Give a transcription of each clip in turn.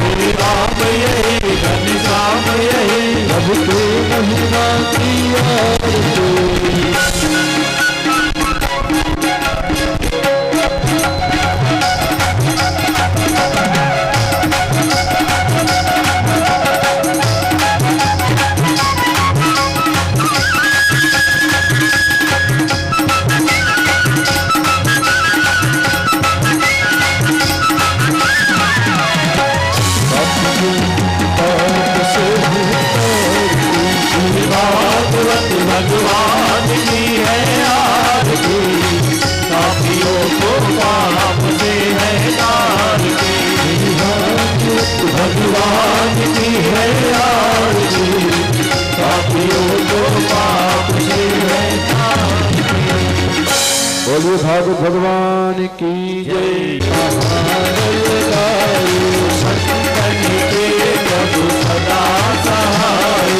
श्री राम यही घनश्याम यही सबके महिमा की आरती। भगवान की है आरती, पापियों को पाप से है तारती। भगवान की है आरती, पापियों को पाप से है तारती। बोलिए भागवत भगवान की जय। संतन के प्रभु सदा सहाय,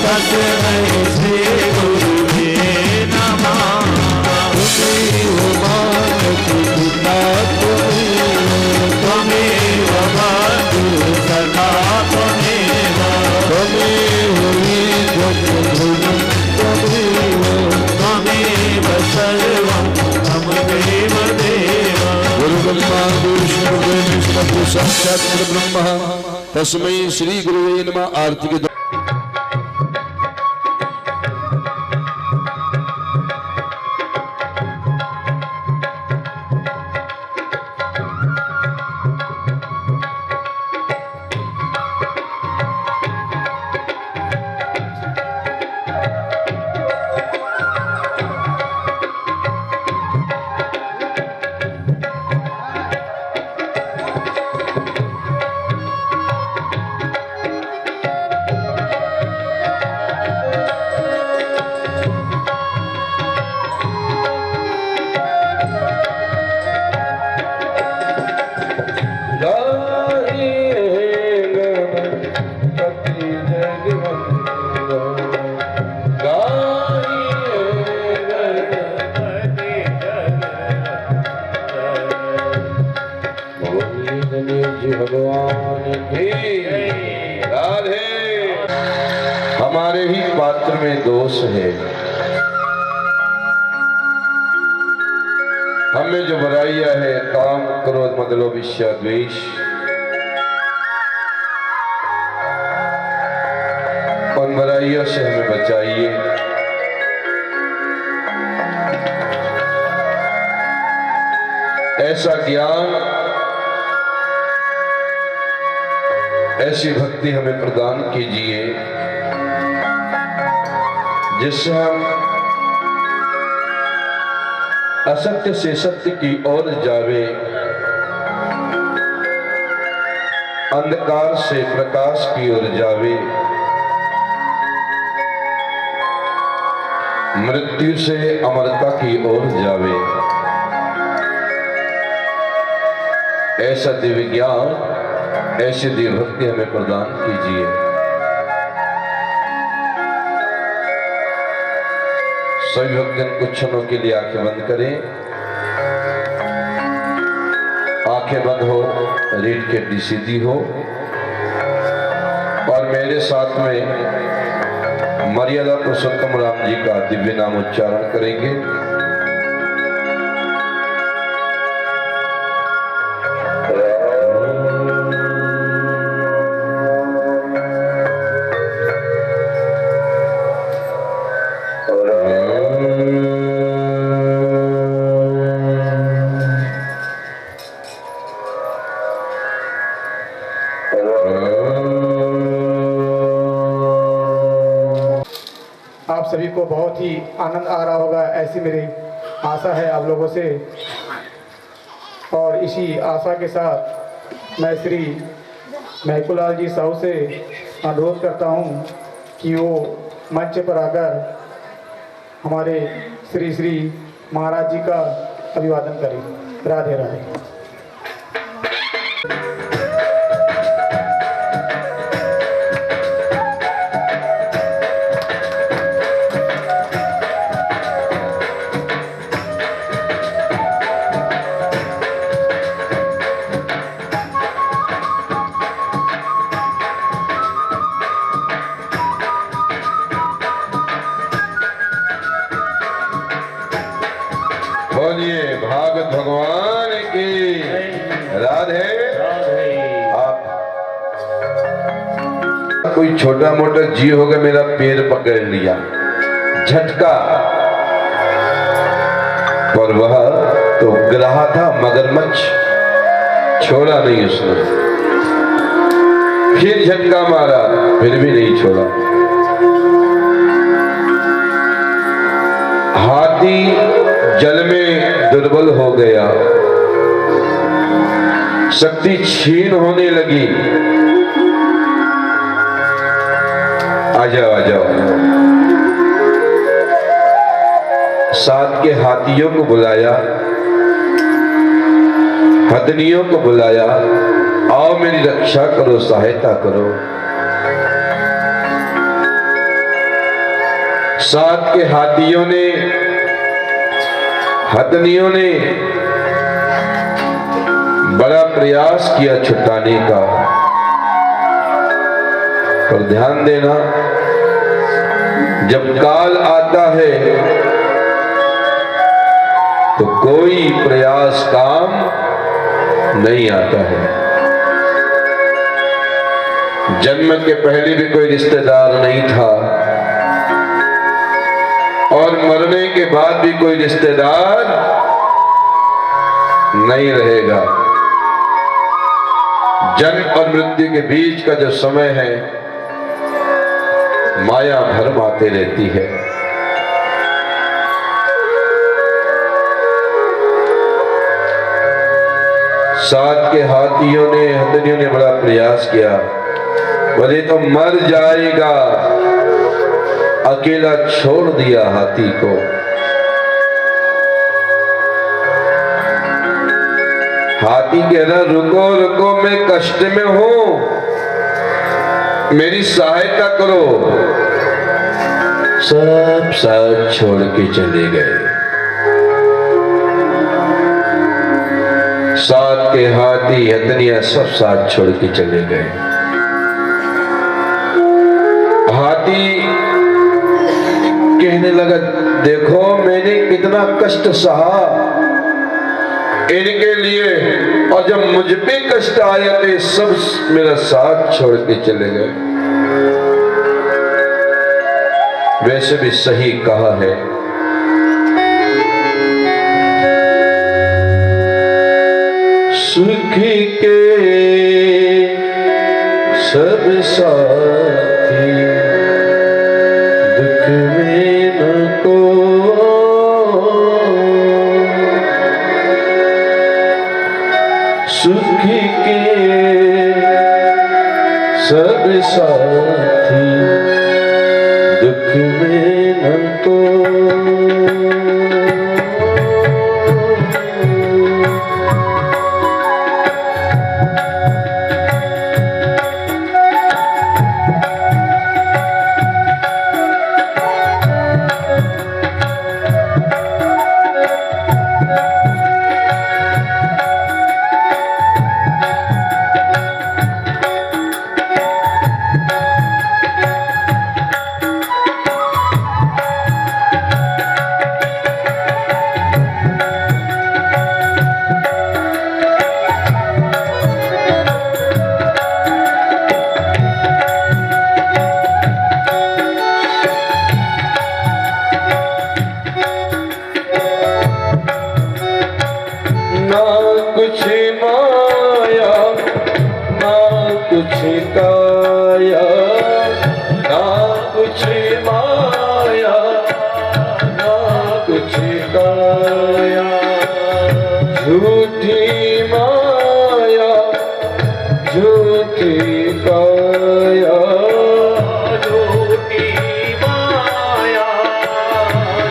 तस्मै श्री गुरुवे नमः। गुरु साक्षात् ब्रह्म तस्मै श्री गुरुवे नमः। आरती के भगवान की राधे। हमारे ही पात्र में दोष है, हमें जो बुराइयां है काम क्रोध मद लोभ ईर्ष्या द्वेष, उन बुराइयों से हमें बचाइए। ऐसा ज्ञान ऐसी भक्ति हमें प्रदान कीजिए जिससे हम असत्य से सत्य की ओर जावे, अंधकार से प्रकाश की ओर जावे, मृत्यु से अमरता की ओर जावे। ऐसा दिव्य ज्ञान ऐसी दिव्य भक्ति हमें प्रदान कीजिए। सभी भक्तजन कुछ क्षणों के लिए आंखें बंद करें। आंखें बंद हो, रीढ़ की हड्डी सीधी हो और मेरे साथ में मर्यादा पुरुषोत्तम राम जी का दिव्य नाम उच्चारण करेंगे। आप सभी को बहुत ही आनंद आ रहा होगा, ऐसी मेरी आशा है आप लोगों से। और इसी आशा के साथ मैं श्री महकुलाल जी साहू से अनुरोध करता हूं कि वो मंच पर आकर हमारे श्री श्री महाराज जी का अभिवादन करें। राधे राधे। बोलिए भागवत भगवान की राधे। आप कोई छोटा मोटा जीव होगा, मेरा पैर पकड़ लिया, झटका, पर वह तो ग्रहा था मगरमच्छ, छोड़ा नहीं उसने। फिर झटका मारा, फिर भी नहीं छोड़ा। हाथी जल में दुर्बल हो गया, शक्ति क्षीण होने लगी। आ जाओ आ जाओ। साथ के हाथियों को बुलाया, हथनियों को बुलाया, आओ मेरी रक्षा करो, सहायता करो। साथ के हाथियों ने, हथनियों ने बड़ा प्रयास किया छुटाने का, पर ध्यान देना, जब काल आता है तो कोई प्रयास काम नहीं आता है। जन्म के पहले भी कोई रिश्तेदार नहीं था और मरने के बाद भी कोई रिश्तेदार नहीं रहेगा। जन्म और मृत्यु के बीच का जो समय है माया भरमाते रहती है। साथ के हाथियों ने हथनियों ने बड़ा प्रयास किया, बोले तो मर जाएगा, अकेला छोड़ दिया हाथी को। हाथी कह रहा रुको रुको, मैं कष्ट में हूं, मेरी सहायता करो। सब साथ छोड़ के चले गए। साथ के हाथी हथनियां सब साथ छोड़ के चले गए। हाथी कहने लगा देखो मैंने कितना कष्ट सहा इनके लिए, और जब मुझ पे कष्ट आया तो सब मेरा साथ छोड़ के चले गए। वैसे भी सही कहा है, सुख के सब साथी दुख में न को, सुख के सब साथी दुख में न को। कुछ काया ना कुछ माया, ना कुछ काया, झूठी माया झूठी काया, झूठी माया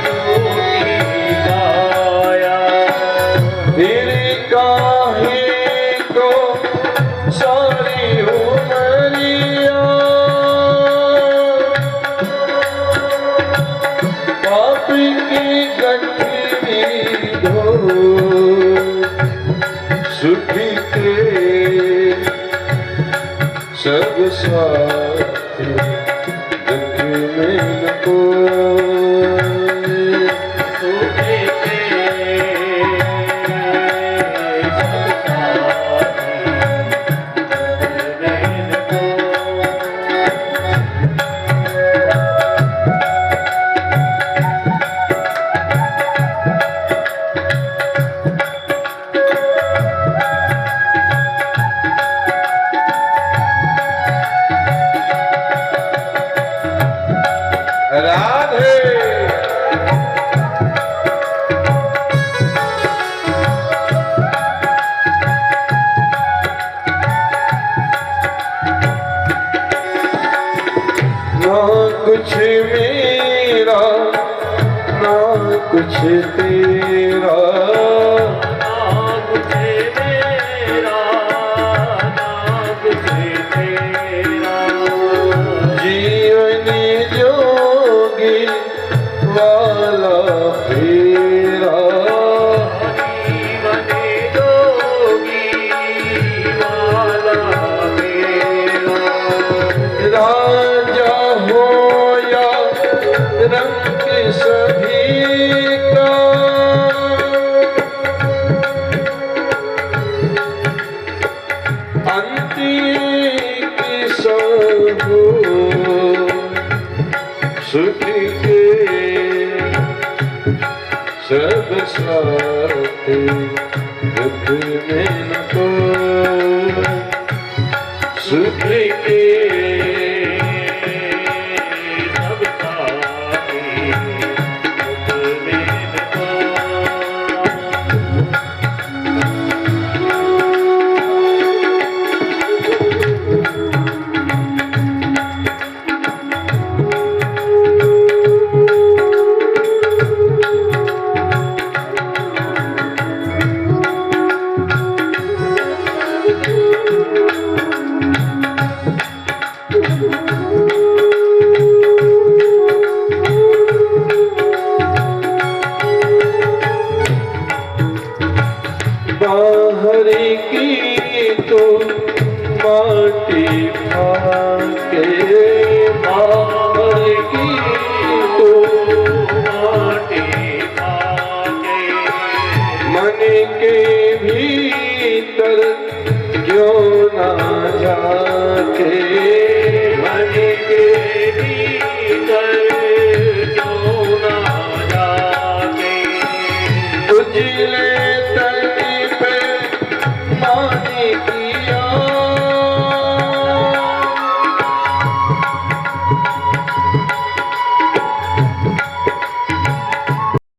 झूठी काया। फिर काहे को सारी उमरिया पाप की गठरी धो, सुखी के सब साथी दुख में न कोई, सुखी राधे। ना कुछ मेरा ना कुछ तेरा, ना कुछ मेरा ना कुछ तेरा, जीवन जोगी वाला फेरा, जीवन जोगी वाला फेरा। राजा हो या रंग सभी का, अंतिम की सब साथे दुख में न को सुख के सब साथे दुख में न को बाहर की तो माटी भाके बाहर की तो माटी भाके मन के भीतर क्यों ना जाके मन के भीतर क्यों ना जाके उजले